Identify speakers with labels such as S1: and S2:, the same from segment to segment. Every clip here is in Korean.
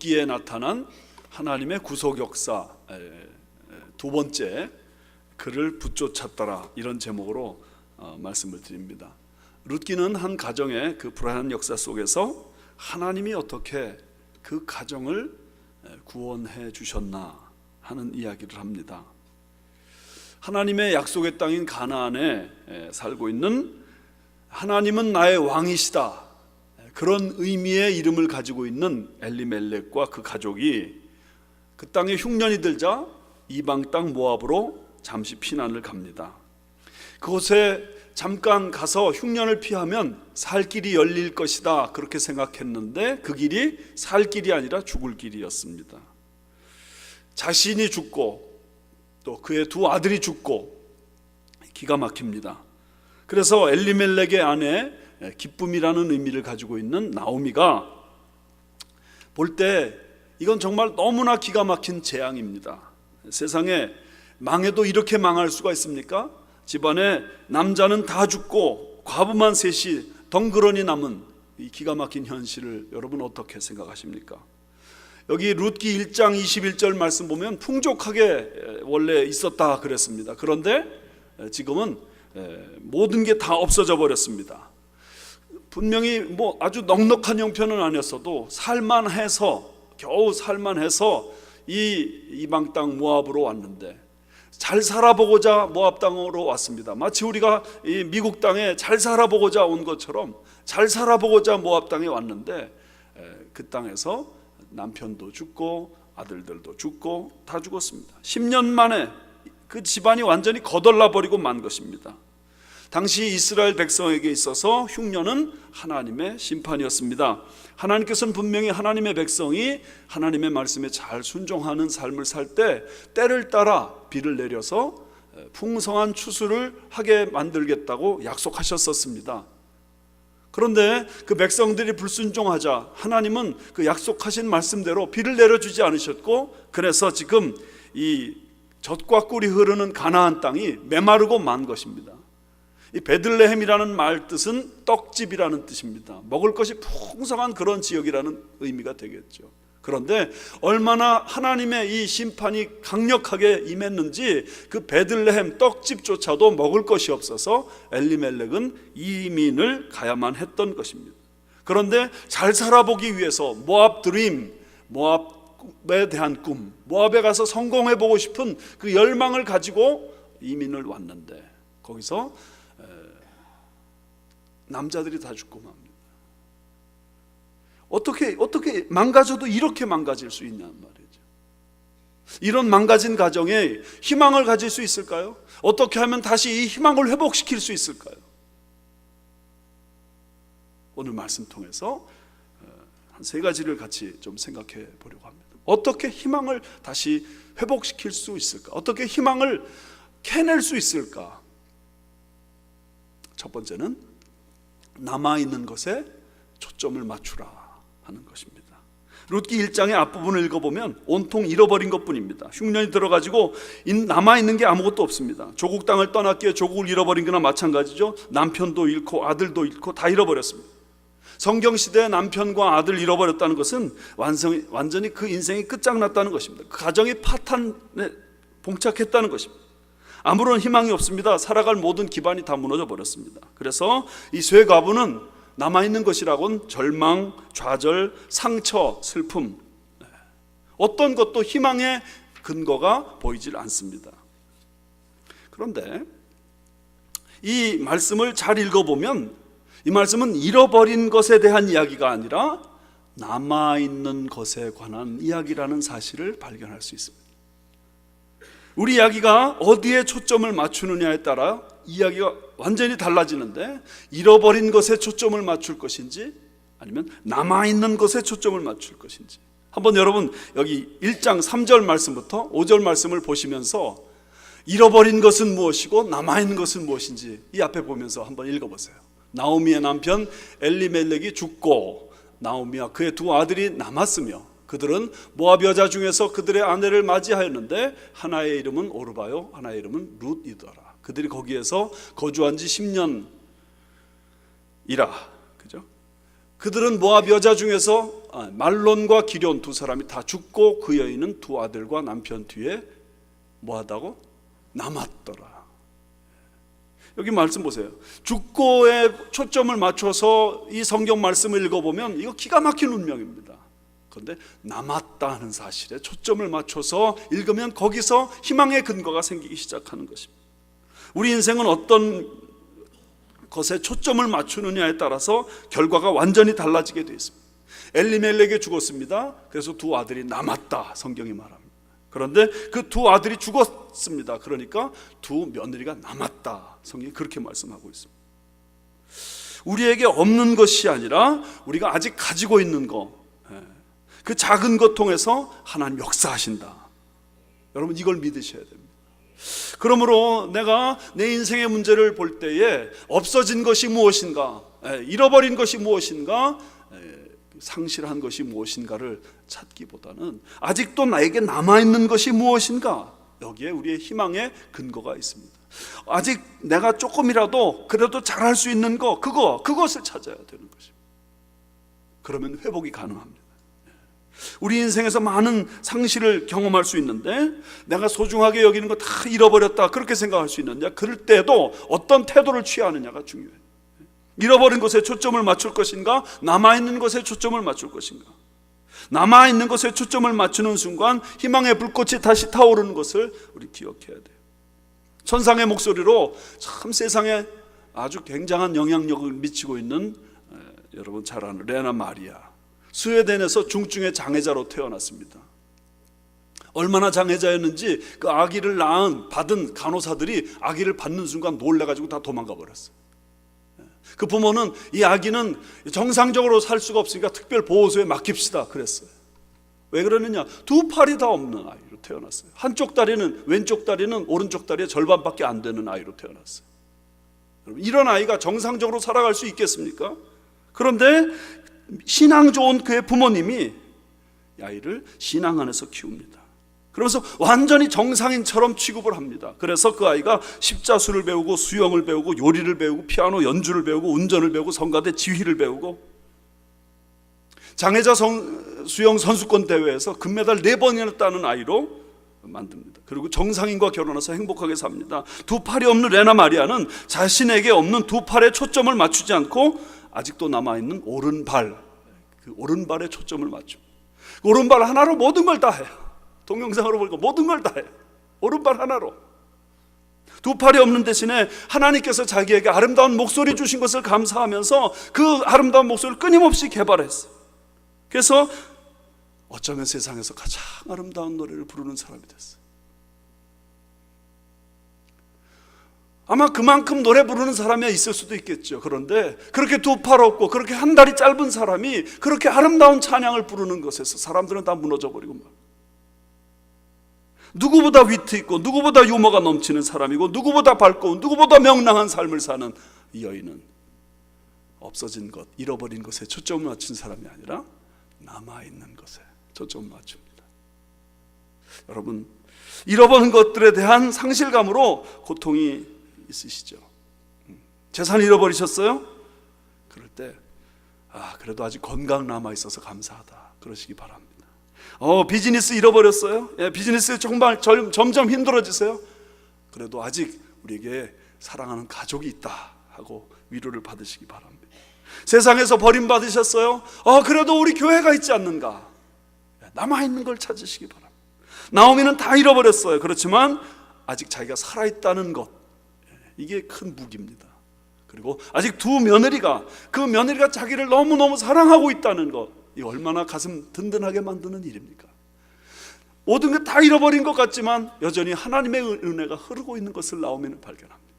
S1: 룻기에 나타난 하나님의 구속 역사 두 번째, 그를 붙쫓았더라, 이런 제목으로 말씀을 드립니다. 룻기는 한 가정의 그 불안한 역사 속에서 하나님이 어떻게 그 가정을 구원해 주셨나 하는 이야기를 합니다. 하나님의 약속의 땅인 가나안에 살고 있는 하나님은 나의 왕이시다, 그런 의미의 이름을 가지고 있는 엘리멜렉과 그 가족이 그 땅에 흉년이 들자 이방 땅 모압으로 잠시 피난을 갑니다. 그곳에 잠깐 가서 흉년을 피하면 살 길이 열릴 것이다, 그렇게 생각했는데 그 길이 살 길이 아니라 죽을 길이었습니다. 자신이 죽고 또 그의 두 아들이 죽고 기가 막힙니다. 그래서 엘리멜렉의 아내, 기쁨이라는 의미를 가지고 있는 나오미가 볼 때 이건 정말 너무나 기가 막힌 재앙입니다. 세상에 망해도 이렇게 망할 수가 있습니까? 집안에 남자는 다 죽고 과부만 셋이 덩그러니 남은 이 기가 막힌 현실을 여러분 어떻게 생각하십니까? 여기 룻기 1장 21절 말씀 보면 풍족하게 원래 있었다 그랬습니다. 그런데 지금은 모든 게 다 없어져 버렸습니다. 분명히 뭐 아주 넉넉한 형편은 아니었어도 살만해서, 겨우 살만해서 이 이방 땅 모압으로 왔는데, 잘 살아보고자 모압 땅으로 왔습니다. 마치 우리가 이 미국 땅에 잘 살아보고자 온 것처럼 잘 살아보고자 모압 땅에 왔는데, 그 땅에서 남편도 죽고 아들들도 죽고 다 죽었습니다. 10년 만에 그 집안이 완전히 거덜나 버리고 만 것입니다. 당시 이스라엘 백성에게 있어서 흉년은 하나님의 심판이었습니다. 하나님께서는 분명히 하나님의 백성이 하나님의 말씀에 잘 순종하는 삶을 살 때 때를 따라 비를 내려서 풍성한 추수를 하게 만들겠다고 약속하셨었습니다. 그런데 그 백성들이 불순종하자 하나님은 그 약속하신 말씀대로 비를 내려주지 않으셨고, 그래서 지금 이 젖과 꿀이 흐르는 가나안 땅이 메마르고 만 것입니다. 이 베들레헴이라는 말 뜻은 떡집이라는 뜻입니다. 먹을 것이 풍성한 그런 지역이라는 의미가 되겠죠. 그런데 얼마나 하나님의 이 심판이 강력하게 임했는지 그 베들레헴 떡집조차도 먹을 것이 없어서 엘리멜렉은 이민을 가야만 했던 것입니다. 그런데 잘 살아보기 위해서 모압 드림, 모압에 대한 꿈, 모압에 가서 성공해보고 싶은 그 열망을 가지고 이민을 왔는데 거기서 남자들이 다 죽고 맙니다. 어떻게 망가져도 이렇게 망가질 수 있냐는 말이죠. 이런 망가진 가정에 희망을 가질 수 있을까요? 어떻게 하면 다시 이 희망을 회복시킬 수 있을까요? 오늘 말씀 통해서 한 세 가지를 같이 좀 생각해 보려고 합니다. 어떻게 희망을 다시 회복시킬 수 있을까? 어떻게 희망을 캐낼 수 있을까? 첫 번째는 남아있는 것에 초점을 맞추라 하는 것입니다. 룻기 1장의 앞부분을 읽어보면 온통 잃어버린 것뿐입니다. 흉년이 들어가지고 남아있는 게 아무것도 없습니다. 조국 땅을 떠났기에 조국을 잃어버린 거나 마찬가지죠. 남편도 잃고 아들도 잃고 다 잃어버렸습니다. 성경시대에 남편과 아들 잃어버렸다는 것은 완전히 그 인생이 끝장났다는 것입니다. 그 가정이 파탄에 봉착했다는 것입니다. 아무런 희망이 없습니다. 살아갈 모든 기반이 다 무너져 버렸습니다. 그래서 이 쇠 과부는 남아있는 것이라고는 절망, 좌절, 상처, 슬픔, 어떤 것도 희망의 근거가 보이질 않습니다. 그런데 이 말씀을 잘 읽어보면 이 말씀은 잃어버린 것에 대한 이야기가 아니라 남아있는 것에 관한 이야기라는 사실을 발견할 수 있습니다. 우리 이야기가 어디에 초점을 맞추느냐에 따라 이야기가 완전히 달라지는데, 잃어버린 것에 초점을 맞출 것인지 아니면 남아있는 것에 초점을 맞출 것인지, 한번 여러분 여기 1장 3절 말씀부터 5절 말씀을 보시면서 잃어버린 것은 무엇이고 남아있는 것은 무엇인지 이 앞에 보면서 한번 읽어보세요. 나오미의 남편 엘리멜렉이 죽고 나오미와 그의 두 아들이 남았으며 그들은 모압 여자 중에서 그들의 아내를 맞이하였는데 하나의 이름은 오르바요 하나의 이름은 룻이더라. 그들이 거기에서 거주한 지 10년이라. 그죠? 그들은 모압 여자 중에서 말론과 기럧 두 사람이 다 죽고 그 여인은 두 아들과 남편 뒤에 뭐하다고? 남았더라. 여기 말씀 보세요. 죽고에 초점을 맞춰서 이 성경 말씀을 읽어보면 이거 기가 막힌 운명입니다. 그런데 남았다 하는 사실에 초점을 맞춰서 읽으면 거기서 희망의 근거가 생기기 시작하는 것입니다. 우리 인생은 어떤 것에 초점을 맞추느냐에 따라서 결과가 완전히 달라지게 되어 있습니다. 엘리멜렉이 죽었습니다. 그래서 두 아들이 남았다, 성경이 말합니다. 그런데 그 두 아들이 죽었습니다. 그러니까 두 며느리가 남았다, 성경이 그렇게 말씀하고 있습니다. 우리에게 없는 것이 아니라 우리가 아직 가지고 있는 것, 그 작은 것 통해서 하나님 역사하신다. 여러분 이걸 믿으셔야 됩니다. 그러므로 내가 내 인생의 문제를 볼 때에 없어진 것이 무엇인가, 잃어버린 것이 무엇인가, 상실한 것이 무엇인가를 찾기보다는 아직도 나에게 남아있는 것이 무엇인가, 여기에 우리의 희망의 근거가 있습니다. 아직 내가 조금이라도 그래도 잘할 수 있는 것, 그것을 찾아야 되는 것입니다. 그러면 회복이 가능합니다. 우리 인생에서 많은 상실을 경험할 수 있는데 내가 소중하게 여기는 거 다 잃어버렸다 그렇게 생각할 수 있는데, 그럴 때도 어떤 태도를 취하느냐가 중요해요. 잃어버린 것에 초점을 맞출 것인가, 남아있는 것에 초점을 맞출 것인가. 남아있는 것에 초점을 맞추는 순간 희망의 불꽃이 다시 타오르는 것을 우리 기억해야 돼요. 천상의 목소리로 참 세상에 아주 굉장한 영향력을 미치고 있는, 여러분 잘 아는 레나 마리아, 스웨덴에서 중증의 장애자로 태어났습니다. 얼마나 장애자였는지 그 아기를 받은 간호사들이 아기를 받는 순간 놀래가지고 다 도망가 버렸어요. 그 부모는 이 아기는 정상적으로 살 수가 없으니까 특별 보호소에 맡깁시다 그랬어요. 왜 그러느냐, 두 팔이 다 없는 아이로 태어났어요. 한쪽 다리는, 왼쪽 다리는 오른쪽 다리의 절반밖에 안 되는 아이로 태어났어요. 여러분, 이런 아이가 정상적으로 살아갈 수 있겠습니까? 그런데 신앙 좋은 그의 부모님이 이 아이를 신앙 안에서 키웁니다. 그러면서 완전히 정상인처럼 취급을 합니다. 그래서 그 아이가 십자수를 배우고 수영을 배우고 요리를 배우고 피아노 연주를 배우고 운전을 배우고 성가대 지휘를 배우고 장애자 수영 선수권 대회에서 금메달 4번이나 따는 아이로 만듭니다. 그리고 정상인과 결혼해서 행복하게 삽니다. 두 팔이 없는 레나 마리아는 자신에게 없는 두 팔에 초점을 맞추지 않고 아직도 남아있는 오른발, 그 오른발에 초점을 맞춥니다. 오른발 하나로 모든 걸 다 해요. 동영상으로 보니까 모든 걸 다 해요. 오른발 하나로. 두 팔이 없는 대신에 하나님께서 자기에게 아름다운 목소리 주신 것을 감사하면서 그 아름다운 목소리를 끊임없이 개발했어요. 그래서 어쩌면 세상에서 가장 아름다운 노래를 부르는 사람이 됐어요. 아마 그만큼 노래 부르는 사람이 있을 수도 있겠죠. 그런데 그렇게 두 팔 없고 그렇게 한 다리 짧은 사람이 그렇게 아름다운 찬양을 부르는 것에서 사람들은 다 무너져 버리고 말. 누구보다 위트 있고 누구보다 유머가 넘치는 사람이고 누구보다 밝고 누구보다 명랑한 삶을 사는 이 여인은 없어진 것, 잃어버린 것에 초점을 맞춘 사람이 아니라 남아있는 것에 초점을 맞춥니다. 여러분, 잃어버린 것들에 대한 상실감으로 고통이 있으시죠? 재산 잃어버리셨어요? 그럴 때 그래도 아직 건강 남아있어서 감사하다 그러시기 바랍니다. 비즈니스 잃어버렸어요? 비즈니스 정말 점점 힘들어지세요? 그래도 아직 우리에게 사랑하는 가족이 있다 하고 위로를 받으시기 바랍니다. 세상에서 버림받으셨어요? 그래도 우리 교회가 있지 않는가? 남아있는 걸 찾으시기 바랍니다. 나오미는 다 잃어버렸어요. 그렇지만 아직 자기가 살아있다는 것, 이게 큰 무기입니다. 그리고 아직 두 며느리가, 그 며느리가 자기를 너무너무 사랑하고 있다는 것, 이 얼마나 가슴 든든하게 만드는 일입니까? 모든 것 다 잃어버린 것 같지만 여전히 하나님의 은혜가 흐르고 있는 것을 나오미는 발견합니다.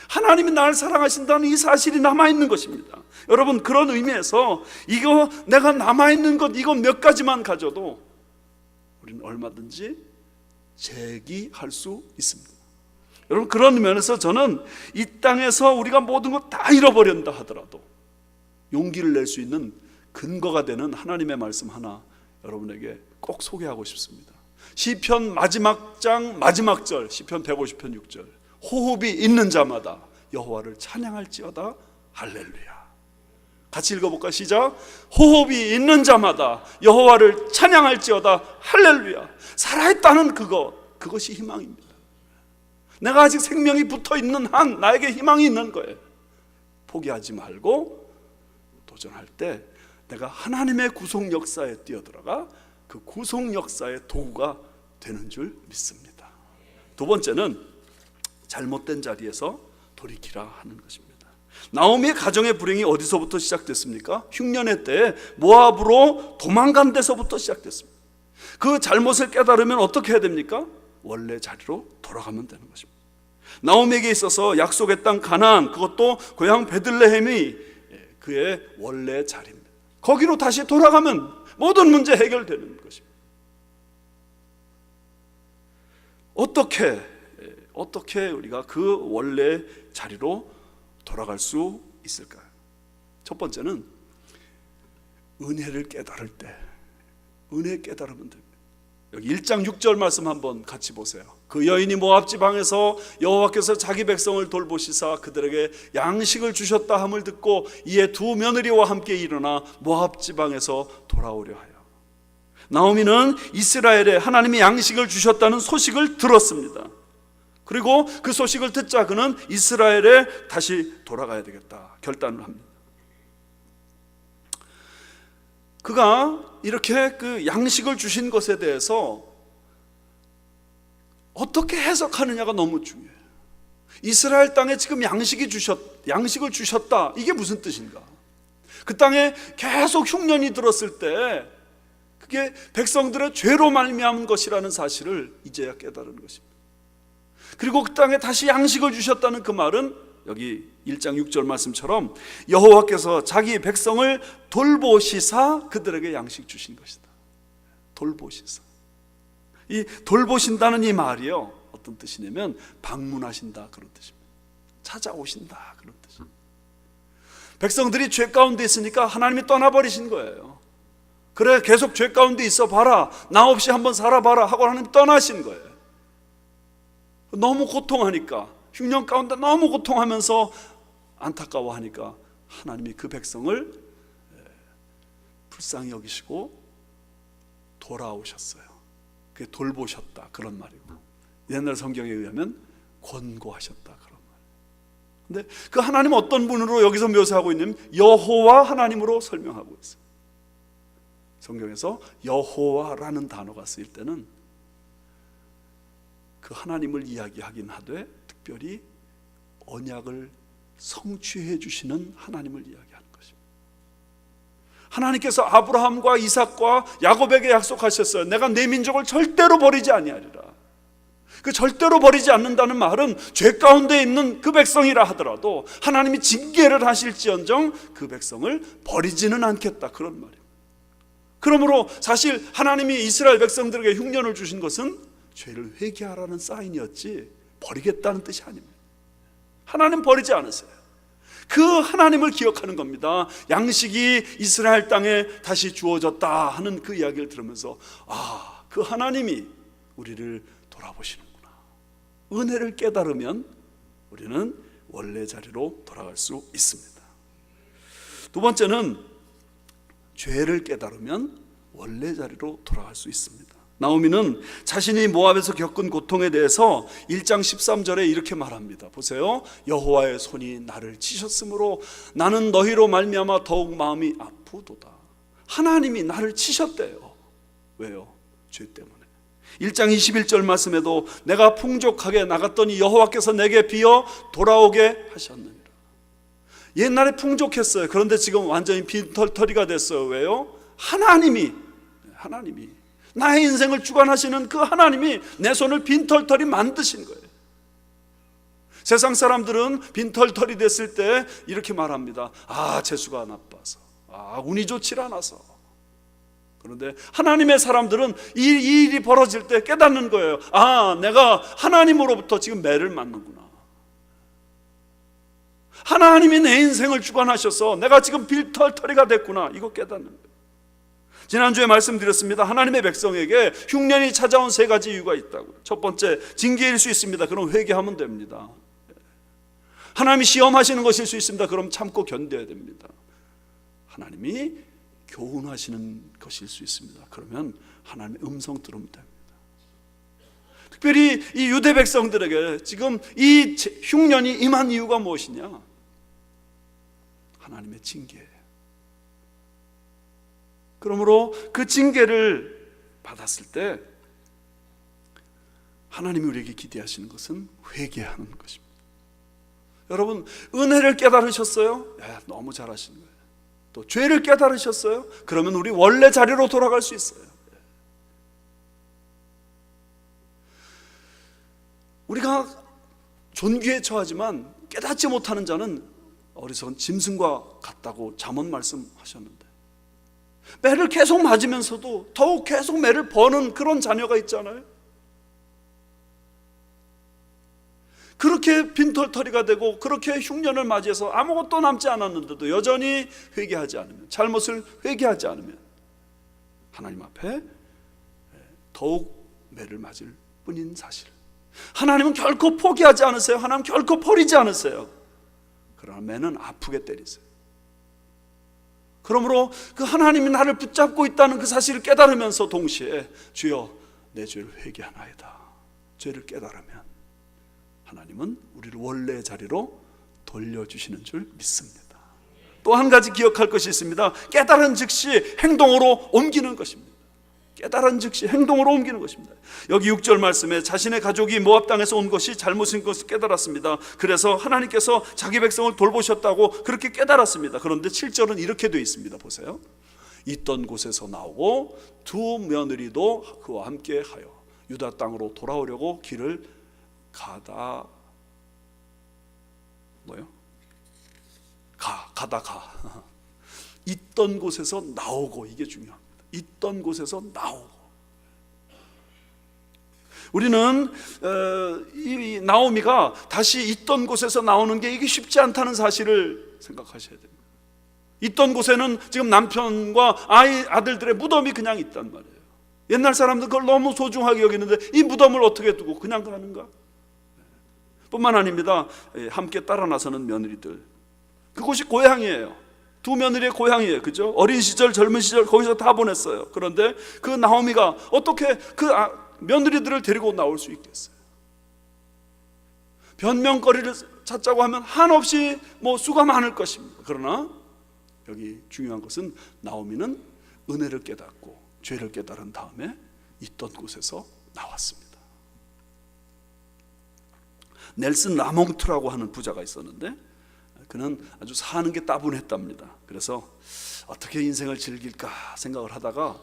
S1: 하나님이 나를 사랑하신다는 이 사실이 남아있는 것입니다. 여러분, 그런 의미에서 이거 내가 남아있는 것, 이거 몇 가지만 가져도 우리는 얼마든지 재기할 수 있습니다. 여러분, 그런 면에서 저는 이 땅에서 우리가 모든 것 다 잃어버린다 하더라도 용기를 낼 수 있는 근거가 되는 하나님의 말씀 하나 여러분에게 꼭 소개하고 싶습니다. 시편 마지막 장 마지막 절, 시편 150편 6절, 호흡이 있는 자마다 여호와를 찬양할지어다 할렐루야. 같이 읽어볼까? 시작. 호흡이 있는 자마다 여호와를 찬양할지어다. 할렐루야. 살아있다는 그것이 희망입니다. 내가 아직 생명이 붙어있는 한 나에게 희망이 있는 거예요. 포기하지 말고 도전할 때 내가 하나님의 구속 역사에 뛰어들어가 그 구속 역사의 도구가 되는 줄 믿습니다. 두 번째는 잘못된 자리에서 돌이키라 하는 것입니다. 나오미의 가정의 불행이 어디서부터 시작됐습니까? 흉년의 때에 모압으로 도망간 데서부터 시작됐습니다. 그 잘못을 깨달으면 어떻게 해야 됩니까? 원래 자리로 돌아가면 되는 것입니다. 나오미에게 있어서 약속의 땅 가나안, 그것도 고향 베들레헴이 그의 원래 자리입니다. 거기로 다시 돌아가면 모든 문제 해결되는 것입니다. 어떻게 우리가 그 원래 자리로 돌아갈 수 있을까요? 첫 번째는 은혜를 깨달을 때, 은혜 깨달으면 됩니다. 여기 1장 6절 말씀 한번 같이 보세요. 그 여인이 모압 지방에서 여호와께서 자기 백성을 돌보시사 그들에게 양식을 주셨다 함을 듣고 이에 두 며느리와 함께 일어나 모압 지방에서 돌아오려 하여. 나오미는 이스라엘에 하나님이 양식을 주셨다는 소식을 들었습니다. 그리고 그 소식을 듣자 그는 이스라엘에 다시 돌아가야 되겠다 결단을 합니다. 그가 이렇게 그 양식을 주신 것에 대해서 어떻게 해석하느냐가 너무 중요해요. 이스라엘 땅에 지금 양식을 주셨다. 이게 무슨 뜻인가? 그 땅에 계속 흉년이 들었을 때 그게 백성들의 죄로 말미암은 것이라는 사실을 이제야 깨달은 것입니다. 그리고 그 땅에 다시 양식을 주셨다는 그 말은 여기 1장 6절 말씀처럼 여호와께서 자기 백성을 돌보시사 그들에게 양식 주신 것이다. 돌보시사. 이 돌보신다는 이 말이요, 어떤 뜻이냐면 방문하신다 그런 뜻입니다. 찾아오신다 그런 뜻입니다. 백성들이 죄 가운데 있으니까 하나님이 떠나버리신 거예요. 그래 계속 죄 가운데 있어 봐라, 나 없이 한번 살아봐라 하고 하나님 떠나신 거예요. 너무 고통하니까, 흉년 가운데 너무 고통하면서 안타까워하니까 하나님이 그 백성을 불쌍히 여기시고 돌아오셨어요. 그게 돌보셨다 그런 말이고, 옛날 성경에 의하면 권고하셨다 그런 말이에요. 근데 그 하나님은 어떤 분으로 여기서 묘사하고 있냐면 여호와 하나님으로 설명하고 있어요. 성경에서 여호와라는 단어가 쓰일 때는 그 하나님을 이야기하긴 하되 특별히 언약을 성취해 주시는 하나님을 이야기하는 것입니다. 하나님께서 아브라함과 이삭과 야곱에게 약속하셨어요. 내가 내 민족을 절대로 버리지 아니하리라. 그 절대로 버리지 않는다는 말은 죄 가운데 있는 그 백성이라 하더라도 하나님이 징계를 하실지언정 그 백성을 버리지는 않겠다 그런 말이에요. 그러므로 사실 하나님이 이스라엘 백성들에게 흉년을 주신 것은 죄를 회개하라는 사인이었지 버리겠다는 뜻이 아닙니다. 하나님 버리지 않으세요. 그 하나님을 기억하는 겁니다. 양식이 이스라엘 땅에 다시 주어졌다 하는 그 이야기를 들으면서 그 하나님이 우리를 돌아보시는구나. 은혜를 깨달으면 우리는 원래 자리로 돌아갈 수 있습니다. 두 번째는 죄를 깨달으면 원래 자리로 돌아갈 수 있습니다. 나오미는 자신이 모압에서 겪은 고통에 대해서 1장 13절에 이렇게 말합니다. 보세요. 여호와의 손이 나를 치셨으므로 나는 너희로 말미암아 더욱 마음이 아프도다. 하나님이 나를 치셨대요. 왜요? 죄 때문에. 1장 21절 말씀에도 내가 풍족하게 나갔더니 여호와께서 내게 비어 돌아오게 하셨느니라. 옛날에 풍족했어요. 그런데 지금 완전히 빈털터리가 됐어요. 왜요? 하나님이 나의 인생을 주관하시는 그 하나님이 내 손을 빈털터리 만드신 거예요. 세상 사람들은 빈털터리 됐을 때 이렇게 말합니다. 재수가 나빠서, 운이 좋지 않아서. 그런데 하나님의 사람들은 이 일이 벌어질 때 깨닫는 거예요. 내가 하나님으로부터 지금 매를 맞는구나. 하나님이 내 인생을 주관하셔서 내가 지금 빈털터리가 됐구나. 이거 깨닫는 거예요. 지난주에 말씀드렸습니다. 하나님의 백성에게 흉년이 찾아온 세 가지 이유가 있다고요. 첫 번째, 징계일 수 있습니다. 그럼 회개하면 됩니다. 하나님이 시험하시는 것일 수 있습니다. 그럼 참고 견뎌야 됩니다. 하나님이 교훈하시는 것일 수 있습니다. 그러면 하나님의 음성 들으면 됩니다. 특별히 이 유대 백성들에게 지금 이 흉년이 임한 이유가 무엇이냐? 하나님의 징계예요. 그러므로 그 징계를 받았을 때 하나님이 우리에게 기대하시는 것은 회개하는 것입니다. 여러분, 은혜를 깨달으셨어요? 너무 잘하시는 거예요. 또 죄를 깨달으셨어요? 그러면 우리 원래 자리로 돌아갈 수 있어요. 우리가 존귀에 처하지만 깨닫지 못하는 자는 어리석은 짐승과 같다고 잠언 말씀하셨는데, 매를 계속 맞으면서도 더욱 계속 매를 버는 그런 자녀가 있잖아요. 그렇게 빈털터리가 되고 그렇게 흉년을 맞이해서 아무것도 남지 않았는데도 여전히 회개하지 않으면, 잘못을 회개하지 않으면 하나님 앞에 더욱 매를 맞을 뿐인 사실. 하나님은 결코 포기하지 않으세요. 하나님 결코 버리지 않으세요. 그러나 매는 아프게 때리세요. 그러므로 그 하나님이 나를 붙잡고 있다는 그 사실을 깨달으면서 동시에 주여 내 죄를 회개하나이다, 죄를 깨달으면 하나님은 우리를 원래의 자리로 돌려주시는 줄 믿습니다. 또 한 가지 기억할 것이 있습니다. 깨달은 즉시 행동으로 옮기는 것입니다. 깨달은 즉시 행동으로 옮기는 것입니다. 여기 6절 말씀에 자신의 가족이 모압 땅에서 온 것이 잘못인 것을 깨달았습니다. 그래서 하나님께서 자기 백성을 돌보셨다고 그렇게 깨달았습니다. 그런데 7절은 이렇게 되어 있습니다. 보세요. 있던 곳에서 나오고 두 며느리도 그와 함께 하여 유다 땅으로 돌아오려고 길을 가다가 있던 곳에서 나오고, 이게 중요합니다. 있던 곳에서 나오고. 우리는 이 나오미가 다시 있던 곳에서 나오는 게 이게 쉽지 않다는 사실을 생각하셔야 됩니다. 있던 곳에는 지금 남편과 아들들의 무덤이 그냥 있단 말이에요. 옛날 사람들 그걸 너무 소중하게 여기는데 이 무덤을 어떻게 두고 그냥 가는가? 뿐만 아닙니다. 함께 따라 나서는 며느리들, 그곳이 고향이에요. 두 며느리의 고향이에요. 그죠? 어린 시절, 젊은 시절 거기서 다 보냈어요. 그런데 그 나오미가 어떻게 그 며느리들을 데리고 나올 수 있겠어요? 변명거리를 찾자고 하면 한없이 수가 많을 것입니다. 그러나 여기 중요한 것은 나오미는 은혜를 깨닫고 죄를 깨달은 다음에 있던 곳에서 나왔습니다. 넬슨 라몽트라고 하는 부자가 있었는데 그는 아주 사는 게 따분했답니다. 그래서 어떻게 인생을 즐길까 생각을 하다가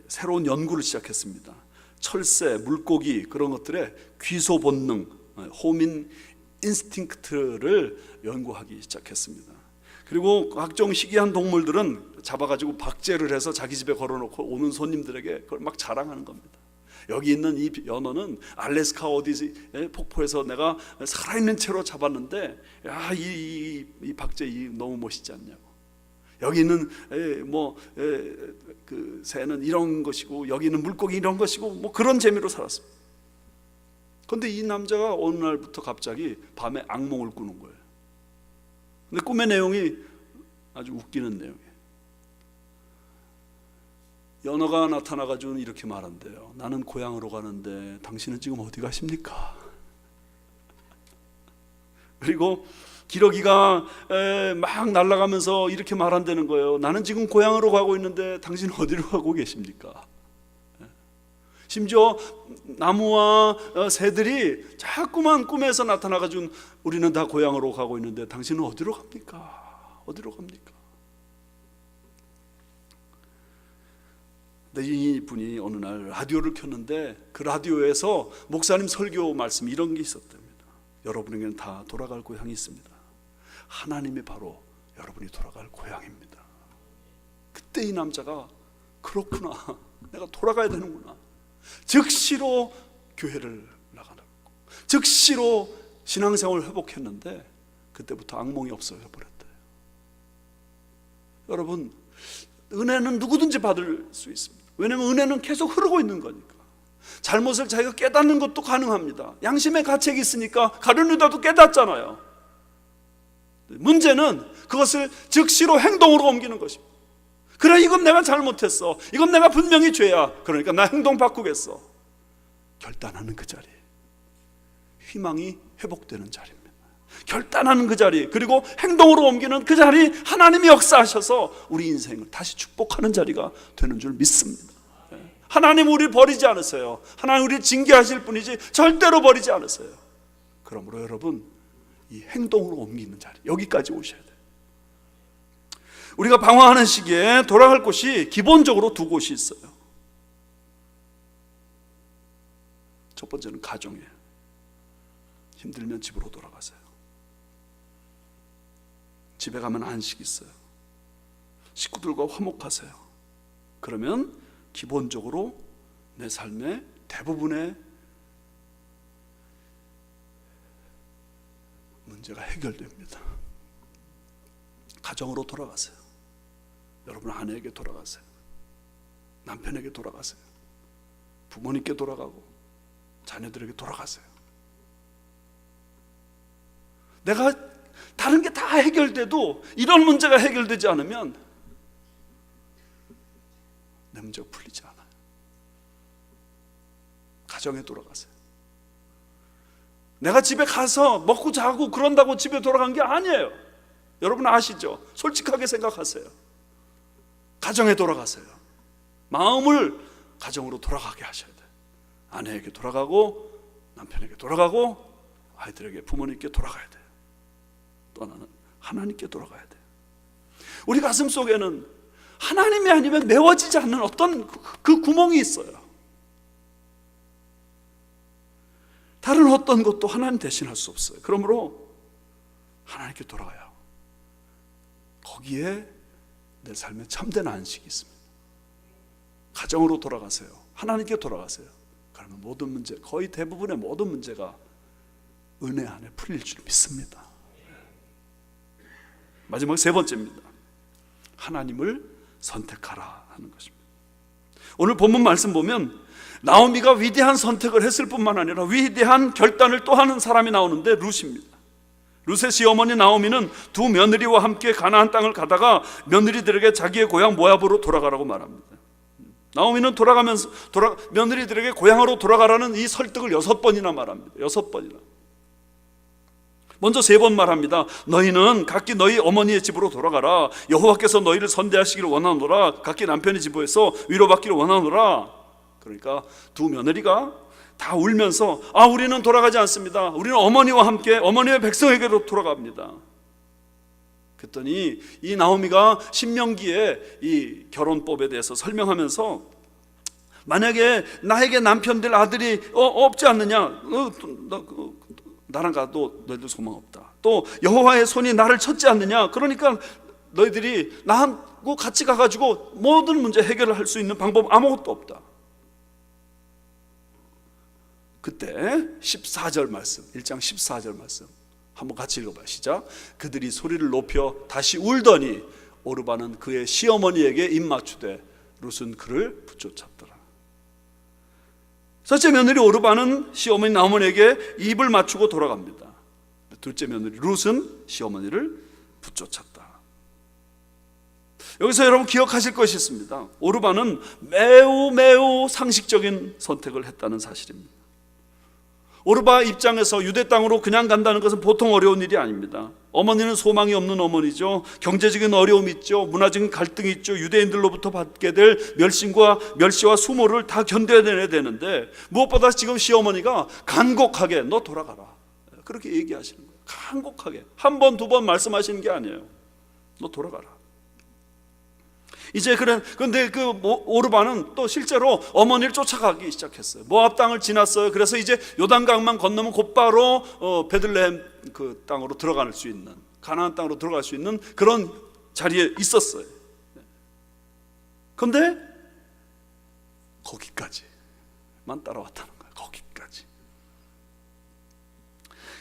S1: 새로운 연구를 시작했습니다. 철새, 물고기 그런 것들의 귀소 본능, 호민 인스팅크트를 연구하기 시작했습니다. 그리고 각종 희귀한 동물들은 잡아가지고 박제를 해서 자기 집에 걸어놓고 오는 손님들에게 그걸 막 자랑하는 겁니다. 여기 있는 이 연어는 알래스카 어디 폭포에서 내가 살아있는 채로 잡았는데, 야, 이 박제 너무 멋있지 않냐고. 여기 있는 그 새는 이런 것이고 여기 있는 물고기 이런 것이고 그런 재미로 살았습니다. 그런데 이 남자가 어느 날부터 갑자기 밤에 악몽을 꾸는 거예요. 근데 꿈의 내용이 아주 웃기는 내용이에요. 연어가 나타나가지고 이렇게 말한대요. 나는 고향으로 가는데 당신은 지금 어디 가십니까? 그리고 기러기가 막 날아가면서 이렇게 말한다는 거예요. 나는 지금 고향으로 가고 있는데 당신은 어디로 가고 계십니까? 심지어 나무와 새들이 자꾸만 꿈에서 나타나가지고 우리는 다 고향으로 가고 있는데 당신은 어디로 갑니까? 어디로 갑니까? 근데 이 분이 어느 날 라디오를 켰는데 그 라디오에서 목사님 설교 말씀 이런 게 있었답니다. 여러분에게는 다 돌아갈 고향이 있습니다. 하나님이 바로 여러분이 돌아갈 고향입니다. 그때 이 남자가 그렇구나, 내가 돌아가야 되는구나. 즉시로 교회를 나가고 즉시로 신앙생활을 회복했는데 그때부터 악몽이 없어져 버렸대요. 여러분, 은혜는 누구든지 받을 수 있습니다. 왜냐하면 은혜는 계속 흐르고 있는 거니까. 잘못을 자기가 깨닫는 것도 가능합니다. 양심의 가책이 있으니까 가룟 유다도 깨닫잖아요. 문제는 그것을 즉시로 행동으로 옮기는 것입니다. 그래, 이건 내가 잘못했어. 이건 내가 분명히 죄야. 그러니까 나 행동 바꾸겠어. 결단하는 그 자리, 희망이 회복되는 자리입니다. 결단하는 그 자리, 그리고 행동으로 옮기는 그 자리, 하나님이 역사하셔서 우리 인생을 다시 축복하는 자리가 되는 줄 믿습니다. 하나님 우리를 버리지 않으세요. 하나님 우리를 징계하실 뿐이지 절대로 버리지 않으세요. 그러므로 여러분, 이 행동으로 옮기는 자리, 여기까지 오셔야 돼요. 우리가 방황하는 시기에 돌아갈 곳이 기본적으로 두 곳이 있어요. 첫 번째는 가정이에요. 힘들면 집으로 돌아가세요. 집에 가면 안식이 있어요. 식구들과 화목하세요. 그러면 기본적으로 내 삶의 대부분의 문제가 해결됩니다. 가정으로 돌아가세요. 여러분 아내에게 돌아가세요. 남편에게 돌아가세요. 부모님께 돌아가고 자녀들에게 돌아가세요. 내가 다른 게 다 해결돼도 이런 문제가 해결되지 않으면 내 문제가 풀리지 않아요. 가정에 돌아가세요. 내가 집에 가서 먹고 자고 그런다고 집에 돌아간 게 아니에요. 여러분 아시죠? 솔직하게 생각하세요. 가정에 돌아가세요. 마음을 가정으로 돌아가게 하셔야 돼요. 아내에게 돌아가고 남편에게 돌아가고 아이들에게, 부모님께 돌아가야 돼요. 또 하나는 하나님께 돌아가야 돼요. 우리 가슴 속에는 하나님이 아니면 메워지지 않는 어떤 그 구멍이 있어요. 다른 어떤 것도 하나님 대신할 수 없어요. 그러므로 하나님께 돌아가요. 거기에 내 삶에 참된 안식이 있습니다. 가정으로 돌아가세요. 하나님께 돌아가세요. 그러면 모든 문제, 거의 대부분의 모든 문제가 은혜 안에 풀릴 줄 믿습니다. 마지막 세 번째입니다. 하나님을 선택하라 하는 것입니다. 오늘 본문 말씀 보면 나오미가 위대한 선택을 했을 뿐만 아니라 위대한 결단을 또 하는 사람이 나오는데 룻입니다. 룻의 시어머니 나오미는 두 며느리와 함께 가나안 땅을 가다가 며느리들에게 자기의 고향 모압으로 돌아가라고 말합니다. 나오미는 돌아가면서 며느리들에게 고향으로 돌아가라는 이 설득을 6번이나 말합니다. 6번이나. 먼저 3번 말합니다. 너희는 각기 너희 어머니의 집으로 돌아가라. 여호와께서 너희를 선대하시기를 원하노라. 각기 남편의 집에서 위로받기를 원하노라. 그러니까 두 며느리가 다 울면서 우리는 돌아가지 않습니다. 우리는 어머니와 함께 어머니의 백성에게로 돌아갑니다. 그랬더니 이 나오미가 신명기에 이 결혼법에 대해서 설명하면서 만약에 나에게 남편 될 아들이 없지 않느냐, 나랑 가도 너희들 소망 없다. 또 여호와의 손이 나를 쳤지 않느냐, 그러니까 너희들이 나하고 같이 가가지고 모든 문제 해결을 할 수 있는 방법 아무것도 없다. 그때 14절 말씀, 1장 14절 말씀 한번 같이 읽어봐요. 시작. 그들이 소리를 높여 다시 울더니 오르바는 그의 시어머니에게 입맞추되 룻은 그를 붙여쳤더라. 첫째 며느리 오르바는 시어머니 나오미에게 입을 맞추고 돌아갑니다. 둘째 며느리 룻은 시어머니를 붙여쳤다. 여기서 여러분 기억하실 것이 있습니다. 오르바는 매우 상식적인 선택을 했다는 사실입니다. 오르바 입장에서 유대 땅으로 그냥 간다는 것은 보통 어려운 일이 아닙니다. 어머니는 소망이 없는 어머니죠. 경제적인 어려움이 있죠. 문화적인 갈등이 있죠. 유대인들로부터 받게 될 멸시와 수모를 다 견뎌내야 되는데 무엇보다 지금 시어머니가 간곡하게 너 돌아가라, 그렇게 얘기하시는 거예요. 간곡하게 한 번, 두 번 말씀하시는 게 아니에요. 너 돌아가라. 이제 그런데 그 오르바는 또 실제로 어머니를 쫓아가기 시작했어요. 모압 땅을 지났어요. 그래서 이제 요단강만 건너면 곧바로 베들레헴 그 땅으로 들어갈 수 있는, 가나안 땅으로 들어갈 수 있는 그런 자리에 있었어요. 그런데 거기까지만 따라왔다는 거예요. 거기까지.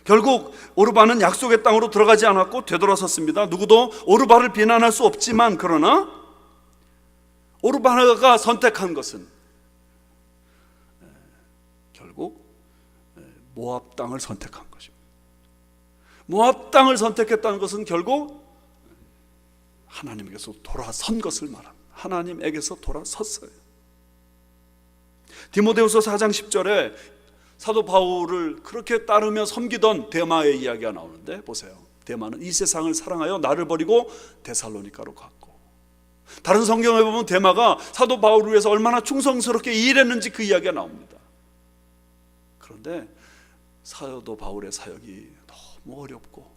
S1: 결국 오르바는 약속의 땅으로 들어가지 않았고 되돌아섰습니다. 누구도 오르바를 비난할 수 없지만, 그러나 오르바가 선택한 것은 결국 모압 땅을 선택한 것입니다. 모압 땅을 선택했다는 것은 결국 하나님에게서 돌아선 것을 말합니다. 하나님에게서 돌아섰어요. 디모데후서 4장 10절에 사도 바울을 그렇게 따르며 섬기던 데마의 이야기가 나오는데 보세요. 데마는 이 세상을 사랑하여 나를 버리고 데살로니가로 갔고, 다른 성경에 보면 데마가 사도 바울을 위해서 얼마나 충성스럽게 일했는지 그 이야기가 나옵니다. 그런데 사도 바울의 사역이 너무 어렵고,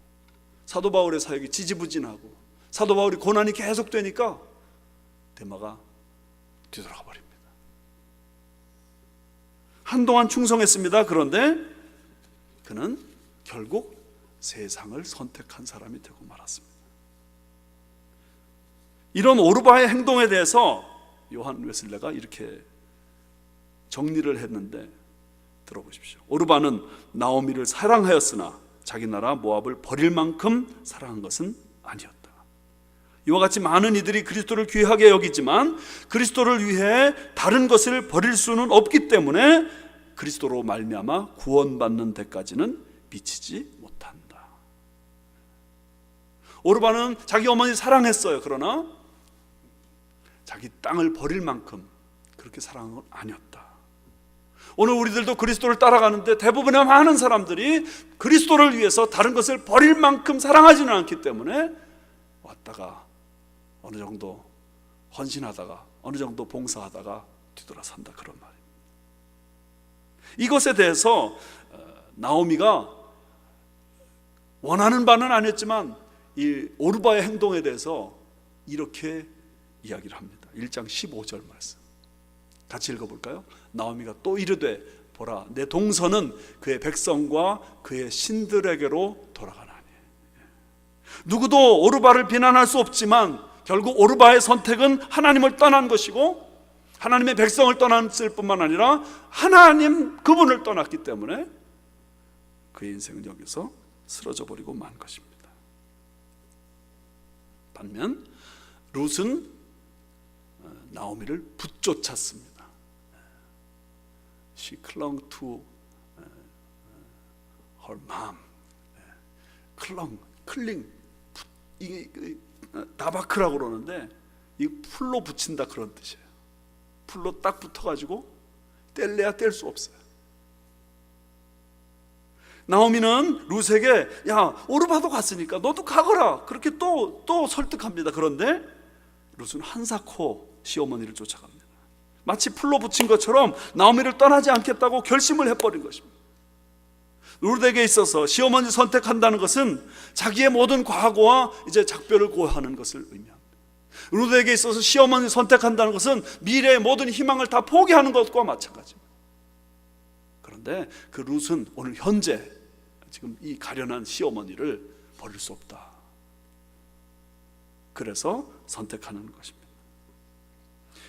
S1: 사도 바울의 사역이 지지부진하고, 사도 바울이 고난이 계속되니까 데마가 뒤돌아가 버립니다. 한동안 충성했습니다. 그런데 그는 결국 세상을 선택한 사람이 되고 말았습니다. 이런 오르바의 행동에 대해서 요한 웨슬레가 이렇게 정리를 했는데 들어보십시오. 오르바는 나오미를 사랑하였으나 자기 나라 모압을 버릴 만큼 사랑한 것은 아니었다. 이와 같이 많은 이들이 그리스도를 귀하게 여기지만 그리스도를 위해 다른 것을 버릴 수는 없기 때문에 그리스도로 말미암아 구원받는 데까지는 미치지 못한다. 오르바는 자기 어머니 사랑했어요. 그러나 자기 땅을 버릴 만큼 그렇게 사랑한 건 아니었다. 오늘 우리들도 그리스도를 따라가는데 대부분의 많은 사람들이 그리스도를 위해서 다른 것을 버릴 만큼 사랑하지는 않기 때문에 왔다가 어느 정도 헌신하다가 어느 정도 봉사하다가 뒤돌아선다, 그런 말입니다. 이것에 대해서 나오미가 원하는 바는 아니었지만 이 오르바의 행동에 대해서 이렇게 이야기를 합니다. 1장 15절 말씀 같이 읽어볼까요? 나오미가 또 이르되 보라, 내 동서는 그의 백성과 그의 신들에게로 돌아가나니. 누구도 오르바를 비난할 수 없지만 결국 오르바의 선택은 하나님을 떠난 것이고 하나님의 백성을 떠났을 뿐만 아니라 하나님 그분을 떠났기 때문에 그의 인생은 여기서 쓰러져 버리고 만 것입니다. 반면 룻은 나오미를 붙쫓았습니다. She clung to her mom. 클링, 이게 다바크라고 그러는데 이 풀로 붙인다 그런 뜻이에요. 풀로 딱 붙어가지고 뗄래야 뗄 수 없어요. 나오미는 룻에게 야, 오르바도 갔으니까 너도 가거라 그렇게 또 설득합니다. 그런데 룻은 한사코 시어머니를 쫓아갑니다. 마치 풀로 붙인 것처럼 나오미를 떠나지 않겠다고 결심을 해버린 것입니다. 룻에게 있어서 시어머니 선택한다는 것은 자기의 모든 과거와 이제 작별을 고하는 것을 의미합니다. 룻에게 있어서 시어머니 선택한다는 것은 미래의 모든 희망을 다 포기하는 것과 마찬가지입니다. 그런데 그 룻은 오늘 현재 지금 이 가련한 시어머니를 버릴 수 없다. 그래서 선택하는 것입니다.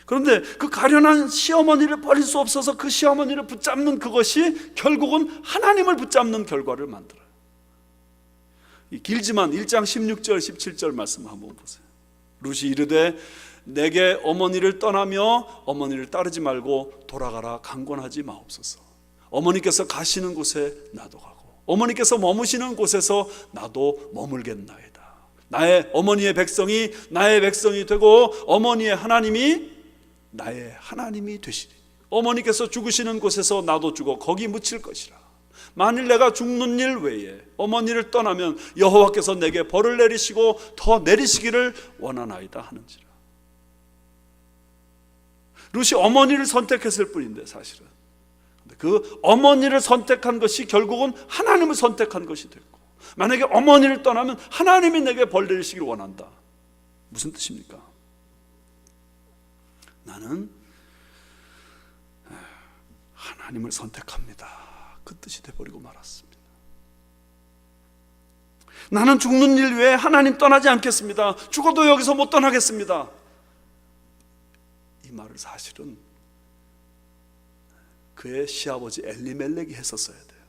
S1: 그런데 그 가련한 시어머니를 버릴 수 없어서 그 시어머니를 붙잡는 그것이 결국은 하나님을 붙잡는 결과를 만들어요. 길지만 1장 16절 17절 말씀 한번 보세요. 룻이 이르되 내게 어머니를 떠나며 어머니를 따르지 말고 돌아가라 강권하지 마옵소서. 어머니께서 가시는 곳에 나도 가고 어머니께서 머무시는 곳에서 나도 머물겠나이다. 나의 어머니의 백성이 나의 백성이 되고 어머니의 하나님이 나의 하나님이 되시리. 어머니께서 죽으시는 곳에서 나도 죽어 거기 묻힐 것이라. 만일 내가 죽는 일 외에 어머니를 떠나면 여호와께서 내게 벌을 내리시고 더 내리시기를 원하나이다 하는지라. 룻이 어머니를 선택했을 뿐인데 사실은 그 어머니를 선택한 것이 결국은 하나님을 선택한 것이 됐고, 만약에 어머니를 떠나면 하나님이 내게 벌 내리시기를 원한다. 무슨 뜻입니까? 나는 하나님을 선택합니다. 그 뜻이 돼버리고 말았습니다. 나는 죽는 일 외에 하나님 떠나지 않겠습니다. 죽어도 여기서 못 떠나겠습니다. 이 말을 사실은 그의 시아버지 엘리멜렉이 했었어야 돼요.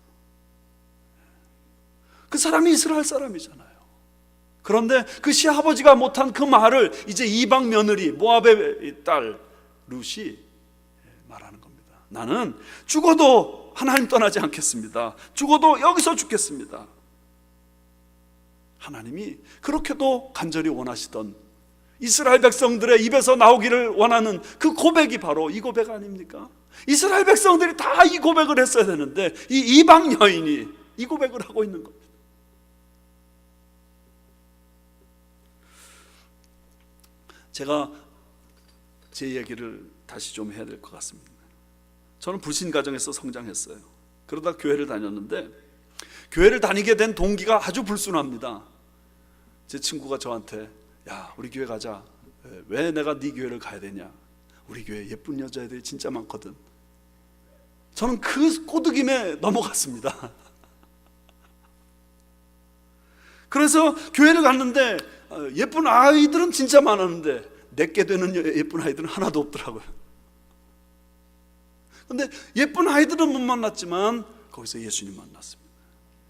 S1: 그 사람이 이스라엘 사람이잖아요. 그런데 그 시아버지가 못한 그 말을 이제 이방 며느리 모압의 딸 룻이 말하는 겁니다. 나는 죽어도 하나님 떠나지 않겠습니다. 죽어도 여기서 죽겠습니다. 하나님이 그렇게도 간절히 원하시던 이스라엘 백성들의 입에서 나오기를 원하는 그 고백이 바로 이 고백 아닙니까? 이스라엘 백성들이 다 이 고백을 했어야 되는데 이 이방 여인이 이 고백을 하고 있는 겁니다. 제가 제 얘기를 다시 좀 해야 될 것 같습니다. 저는 불신 가정에서 성장했어요. 그러다 교회를 다녔는데 교회를 다니게 된 동기가 아주 불순합니다. 제 친구가 저한테 야 우리 교회 가자. 왜 내가 네 교회를 가야 되냐. 우리 교회 예쁜 여자애들이 진짜 많거든. 저는 그 꼬드김에 넘어갔습니다. 그래서 교회를 갔는데 예쁜 아이들은 진짜 많았는데 내게 되는 예쁜 아이들은 하나도 없더라고요. 근데 예쁜 아이들은 못 만났지만 거기서 예수님 만났습니다.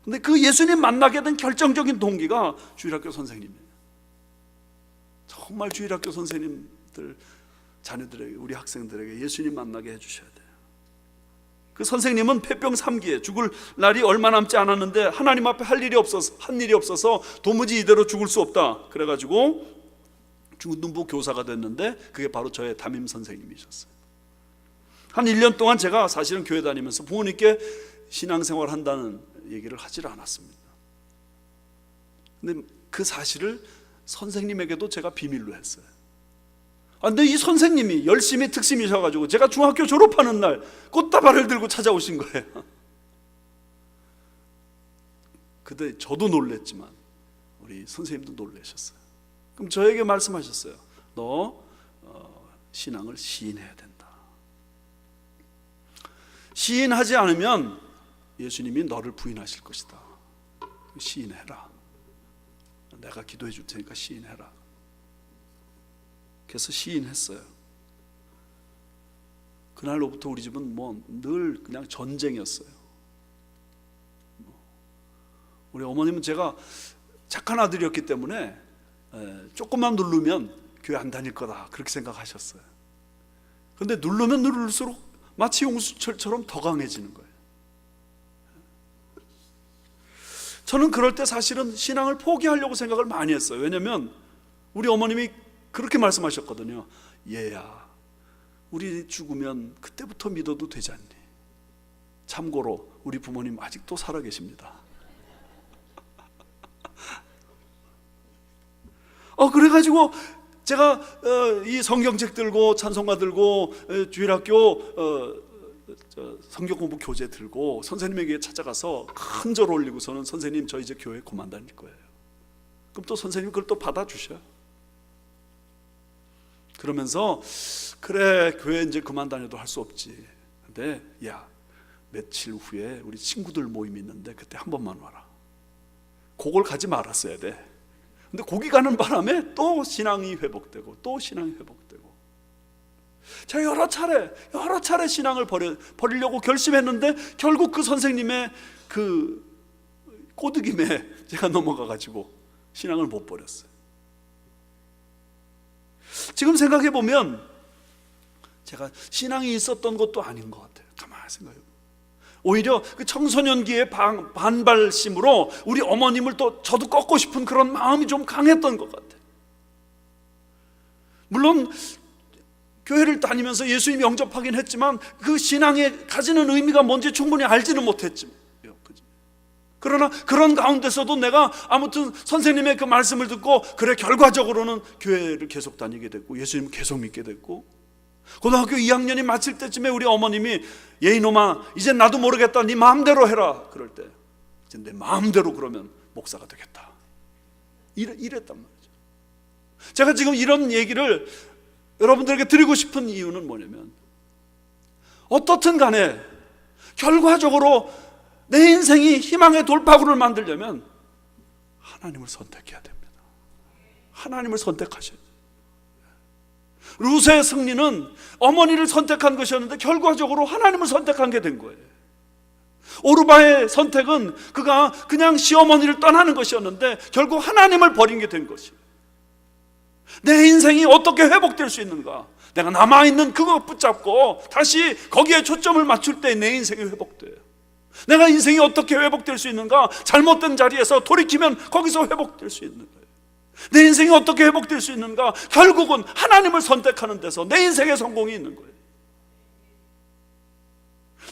S1: 근데 그 예수님 만나게 된 결정적인 동기가 주일학교 선생님이에요. 정말 주일학교 선생님들 자녀들에게, 우리 학생들에게 예수님 만나게 해주셔야 돼요. 그 선생님은 폐병 3기에 죽을 날이 얼마 남지 않았는데 하나님 앞에 한 일이 없어서 도무지 이대로 죽을 수 없다 그래가지고 중등부 교사가 됐는데 그게 바로 저의 담임 선생님이셨어요. 한 1년 동안 제가 사실은 교회 다니면서 부모님께 신앙생활 한다는 얘기를 하질 않았습니다. 근데 그 사실을 선생님에게도 제가 비밀로 했어요. 근데 이 선생님이 열심히 특심이셔가지고 제가 중학교 졸업하는 날 꽃다발을 들고 찾아오신 거예요. 그때 저도 놀랬지만 우리 선생님도 놀라셨어요. 그럼 저에게 말씀하셨어요. 너 신앙을 시인해야 된다. 시인하지 않으면 예수님이 너를 부인하실 것이다. 시인해라. 내가 기도해 줄 테니까 시인해라. 그래서 시인했어요. 그날로부터 우리 집은 늘 그냥 전쟁이었어요. 우리 어머님은 제가 착한 아들이었기 때문에 조금만 누르면 교회 안 다닐 거다 그렇게 생각하셨어요. 그런데 누르면 누를수록 마치 용수철처럼 더 강해지는 거예요. 저는 그럴 때 사실은 신앙을 포기하려고 생각을 많이 했어요. 왜냐하면 우리 어머님이 그렇게 말씀하셨거든요. 얘야, 우리 죽으면 그때부터 믿어도 되지 않니? 참고로 우리 부모님 아직도 살아계십니다. 그래가지고 제가 이 성경책 들고 찬송가 들고 주일학교 성경 공부 교재 들고 선생님에게 찾아가서 큰 절 올리고서는 선생님 저 이제 교회 그만 다닐 거예요. 그럼 또 선생님 그걸 또 받아주셔요. 그러면서 그래 교회 이제 그만 다녀도 할 수 없지. 근데 야 며칠 후에 우리 친구들 모임 있는데 그때 한 번만 와라. 그걸 가지 말았어야 돼. 근데 거기 가는 바람에 또 신앙이 회복되고 또 신앙이 회복되고 제가 여러 차례 신앙을 버리려고 결심했는데 결국 그 선생님의 그 꼬드김에 제가 넘어가가지고 신앙을 못 버렸어요. 지금 생각해 보면 제가 신앙이 있었던 것도 아닌 것 같아요. 가만히 생각해 보면 오히려 그 청소년기의 반발심으로 우리 어머님을 또 저도 꺾고 싶은 그런 마음이 좀 강했던 것 같아요. 물론 교회를 다니면서 예수님 영접하긴 했지만 그 신앙에 가지는 의미가 뭔지 충분히 알지는 못했지만 그러나 그런 가운데서도 내가 아무튼 선생님의 그 말씀을 듣고 그래 결과적으로는 교회를 계속 다니게 됐고 예수님을 계속 믿게 됐고 고등학교 2학년이 마칠 때쯤에 우리 어머님이 얘 이놈아 이제 나도 모르겠다 네 마음대로 해라. 그럴 때 이제 내 마음대로 그러면 목사가 되겠다 이랬단 말이죠. 제가 지금 이런 얘기를 여러분들에게 드리고 싶은 이유는 뭐냐면 어떻든 간에 결과적으로 내 인생이 희망의 돌파구를 만들려면 하나님을 선택해야 됩니다. 하나님을 선택하셔야 돼요. 루스의 승리는 어머니를 선택한 것이었는데 결과적으로 하나님을 선택한 게 된 거예요. 오르바의 선택은 그가 그냥 시어머니를 떠나는 것이었는데 결국 하나님을 버린 게 된 것이에요. 내 인생이 어떻게 회복될 수 있는가? 내가 남아있는 그거 붙잡고 다시 거기에 초점을 맞출 때 내 인생이 회복돼요. 내가 인생이 어떻게 회복될 수 있는가? 잘못된 자리에서 돌이키면 거기서 회복될 수 있는 거예요. 내 인생이 어떻게 회복될 수 있는가? 결국은 하나님을 선택하는 데서 내 인생의 성공이 있는 거예요.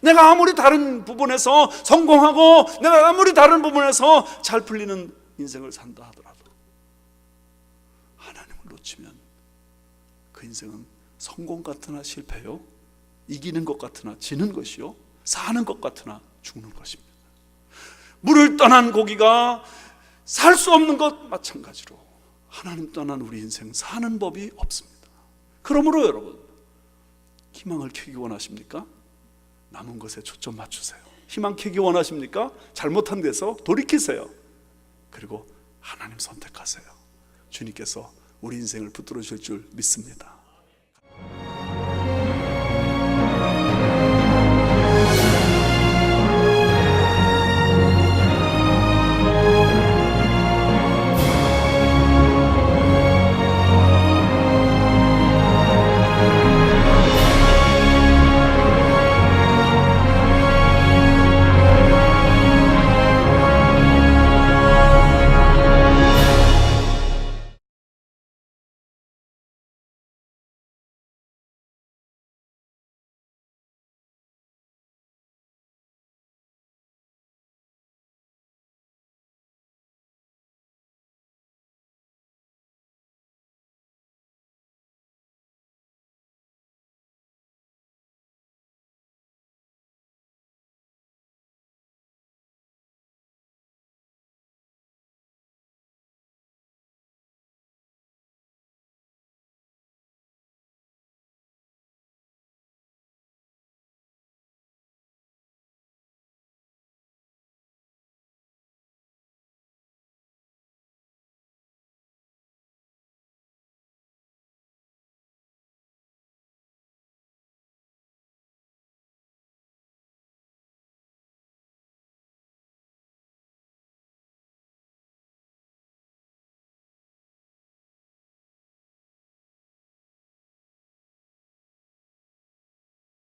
S1: 내가 아무리 다른 부분에서 성공하고 내가 아무리 다른 부분에서 잘 풀리는 인생을 산다 하더라도 하나님을 놓치면 그 인생은 성공 같으나 실패요, 이기는 것 같으나 지는 것이요, 사는 것 같으나 죽는 것입니다. 물을 떠난 고기가 살 수 없는 것 마찬가지로 하나님 떠난 우리 인생 사는 법이 없습니다. 그러므로 여러분, 희망을 캐기 원하십니까? 남은 것에 초점 맞추세요. 희망 캐기 원하십니까? 잘못한 데서 돌이키세요. 그리고 하나님 선택하세요. 주님께서 우리 인생을 붙들어 주실 줄 믿습니다.